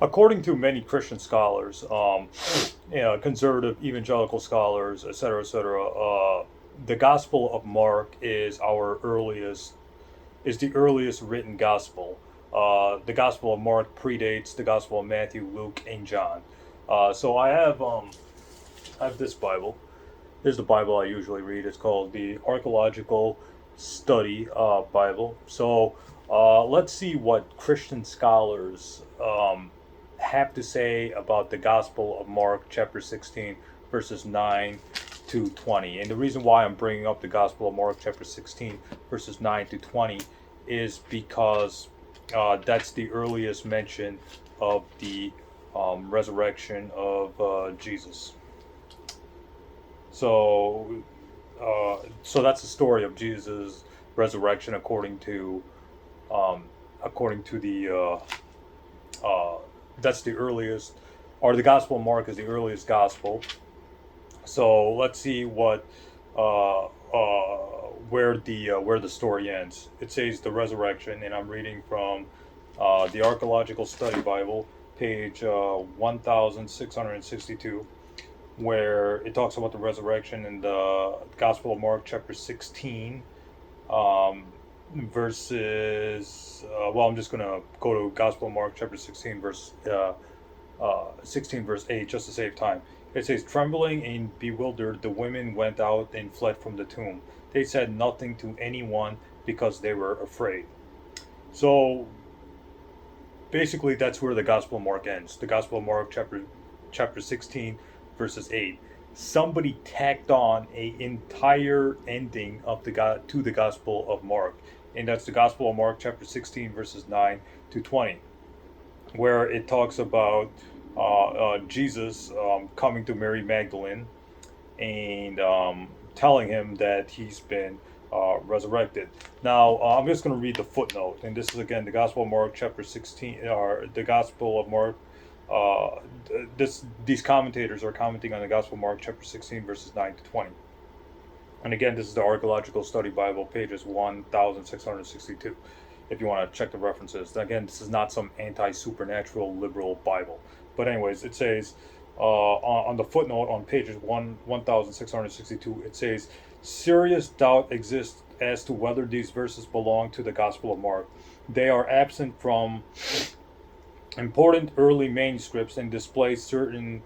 According to many Christian scholars, conservative evangelical scholars, etc., the Gospel of Mark is the earliest written gospel. The Gospel of Mark predates the Gospel of Matthew, Luke, and John. So I have this Bible. Here's the Bible I usually read. It's called the Archaeological Study Bible. So let's see what Christian scholars have to say about the Gospel of Mark, chapter 16, verses 9 to 20. And the reason why I'm bringing up the Gospel of Mark, chapter 16, verses 9 to 20, is because that's the earliest mention of the resurrection of Jesus. So, so that's the story of Jesus' resurrection um, according to that's the earliest, or the Gospel of Mark is the earliest gospel. So let's see where the story ends. It says the resurrection, and I'm reading from the Archaeological Study Bible, page 1662, where it talks about the resurrection in the Gospel of Mark, chapter 16, um, verses. Well, I'm just gonna go to Gospel of Mark, chapter 16, 16, verse 8, just to save time. It says, "Trembling and bewildered, the women went out and fled from the tomb. They said nothing to anyone because they were afraid." So basically, that's where the Gospel of Mark ends. The Gospel of Mark, chapter 16, verses 8. Somebody tacked on a entire ending of to the Gospel of Mark, and that's the Gospel of Mark, chapter 16, verses 9 to 20, where it talks about Jesus coming to Mary Magdalene and telling him that he's been resurrected. Now, I'm just going to read the footnote, and this is again the Gospel of Mark, chapter 16, or the Gospel of Mark. These commentators are commenting on the Gospel of Mark, chapter 16, verses 9 to 20. And again, this is the Archaeological Study Bible, pages 1662, if you want to check the references. Again, this is not some anti-supernatural liberal Bible. But anyways, it says, on the footnote on pages 1662, it says, serious doubt exists as to whether these verses belong to the Gospel of Mark. They are absent from important early manuscripts and display certain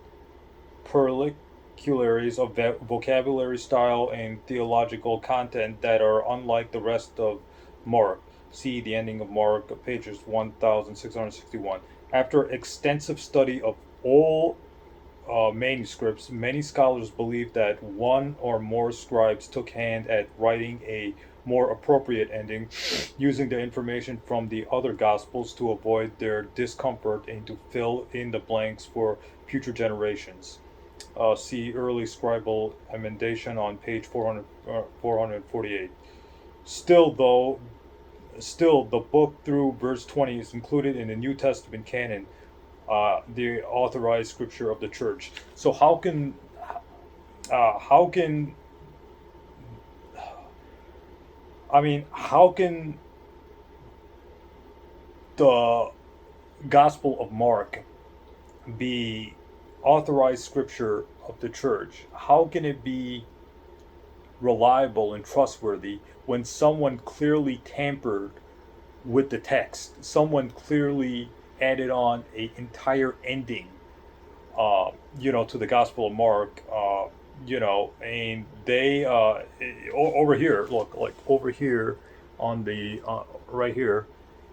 peculiarities of vocabulary, style, and theological content that are unlike the rest of Mark. See the ending of Mark, pages 1661. After extensive study of all manuscripts, many scholars believe that one or more scribes took hand at writing a more appropriate ending, using the information from the other Gospels to avoid their discomfort and to fill in the blanks for future generations. See early scribal emendation on page 448. Still, though, still the book through verse 20 is included in the New Testament canon, the authorized scripture of the church. So how can how can the Gospel of Mark be authorized scripture of the church? How can it be reliable and trustworthy when someone clearly tampered with the text? Someone clearly added on a entire ending, to the Gospel of Mark, and they over here, look, like over here on the right here,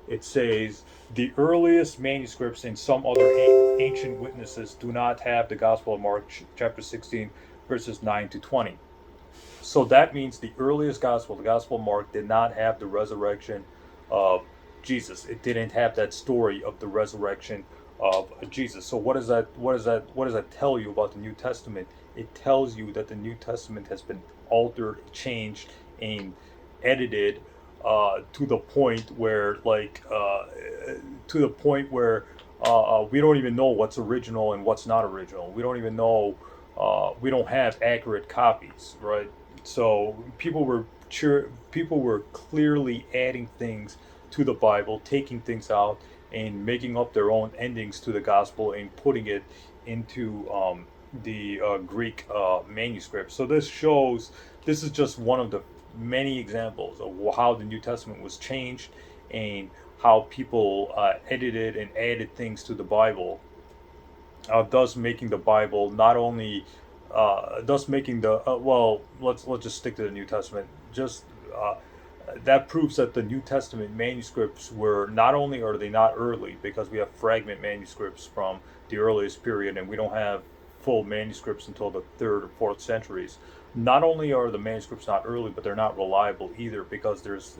it says the earliest manuscripts and some other ancient witnesses do not have the Gospel of Mark, chapter 16, verses 9 to 20. So that means the earliest gospel, the Gospel of Mark, did not have the resurrection of Jesus. It didn't have that story of the resurrection of Jesus. So what does that tell you about the New Testament? It tells you that the New Testament has been altered, changed, and edited to the point where we don't even know what's original and what's not original. We don't even know. We don't have accurate copies, right? So people were clearly adding things to the Bible, taking things out, and making up their own endings to the gospel and putting it into the Greek manuscript. So this is just one of the many examples of how the New Testament was changed and how people edited and added things to the Bible, thus making the Bible not only, thus making the well, let's just stick to the New Testament. Just that proves that the New Testament manuscripts were not only are they not early, because we have fragment manuscripts from the earliest period, and we don't have full manuscripts until the third or fourth centuries. Not only are the manuscripts not early, but they're not reliable either, because there's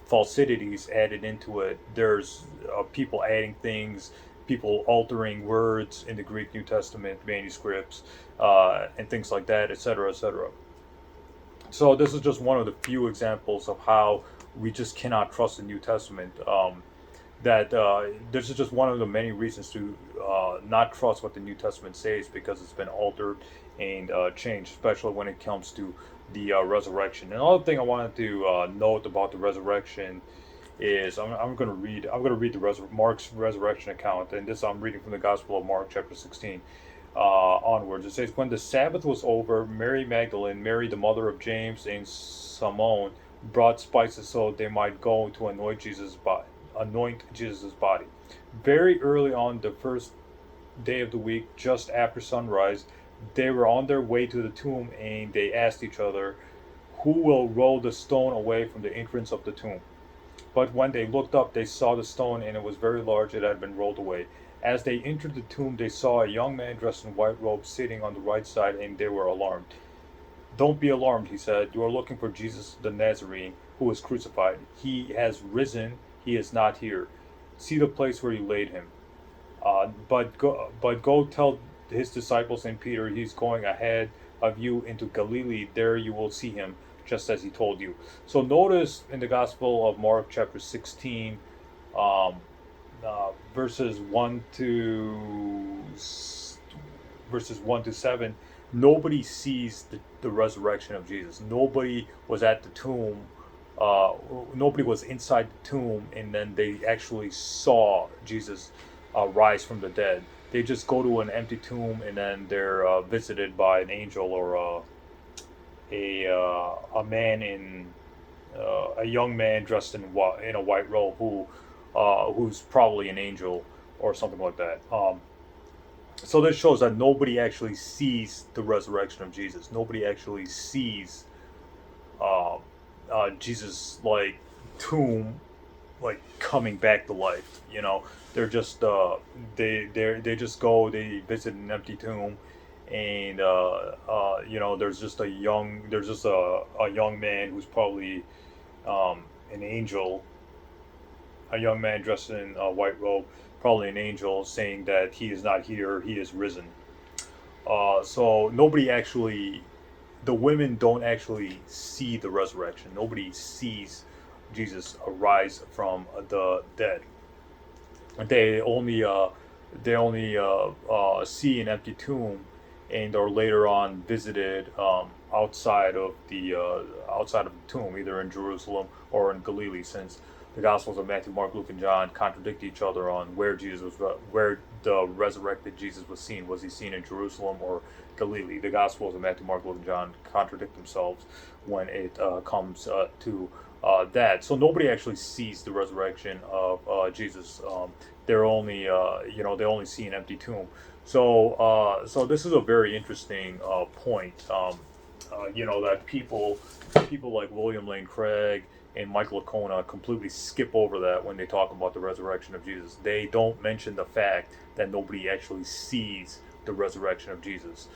falsities added into it. There's people adding things, people altering words in the Greek New Testament manuscripts, and things like that, etc., etc. So this is just one of the few examples of how we just cannot trust the New Testament. That This is just one of the many reasons to not trust what the New Testament says, because it's been altered and changed, especially when it comes to the resurrection. Another thing I wanted to note about the resurrection is I'm going to read Mark's resurrection account, and this I'm reading from the Gospel of Mark, chapter 16. Onwards. It says, when the Sabbath was over, Mary Magdalene, Mary the mother of James, and Simone brought spices so they might go to anoint Jesus' body. Very early on the first day of the week, just after sunrise, they were on their way to the tomb, and they asked each other, "Who will roll the stone away from the entrance of the tomb?" But when they looked up, they saw the stone, and it was very large. It had been rolled away. As they entered the tomb, they saw a young man dressed in white robes sitting on the right side, and they were alarmed. "Don't be alarmed," he said. "You are looking for Jesus the Nazarene, who was crucified. He has risen. He is not here. See the place where you laid him. But go tell his disciples and Peter, he's going ahead of you into Galilee. There you will see him, just as he told you." So notice in the Gospel of Mark, chapter 16, um, verses 1 to 7, nobody sees the resurrection of Jesus. Nobody was at the tomb. Nobody was inside the tomb, and then they actually saw Jesus rise from the dead. They just go to an empty tomb, and then they're visited by an angel, or a man in a young man dressed in a white robe, who's probably an angel or something like that. So this shows that nobody actually sees the resurrection of Jesus. Nobody actually sees Jesus, like, tomb, like, coming back to life. They're just they just go, they visit an empty tomb, and there's just a young man who's probably an angel, a young man dressed in a white robe, probably an angel, saying that he is not here, he is risen. So the women don't actually see the resurrection. Nobody sees Jesus arise from the dead. They only see an empty tomb, and are later on visited outside of the tomb, either in Jerusalem or in Galilee, since the Gospels of Matthew, Mark, Luke, and John contradict each other on where the resurrected Jesus was seen. Was he seen in Jerusalem or Galilee? The Gospels of Matthew, Mark, Luke, and John contradict themselves when it comes to that. So nobody actually sees the resurrection of Jesus. They're only they only see an empty tomb. So this is a very interesting point. That people like William Lane Craig and Michael Licona completely skip over that when they talk about the resurrection of Jesus. They don't mention the fact that nobody actually sees the resurrection of Jesus.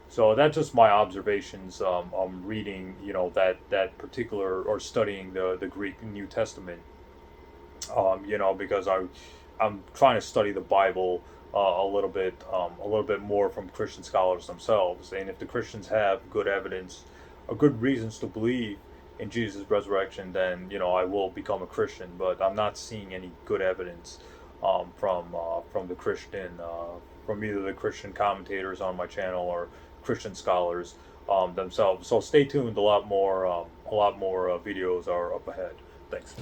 So that's just my observations. I'm reading, that particular, or studying the Greek New Testament. Because I'm trying to study the Bible a little bit more from Christian scholars themselves. And if the Christians have good evidence, or good reasons to believe in Jesus' resurrection, then I will become a Christian. But I'm not seeing any good evidence from the Christian, from either the Christian commentators on my channel or Christian scholars themselves. So stay tuned. A lot more videos are up ahead. Thanks.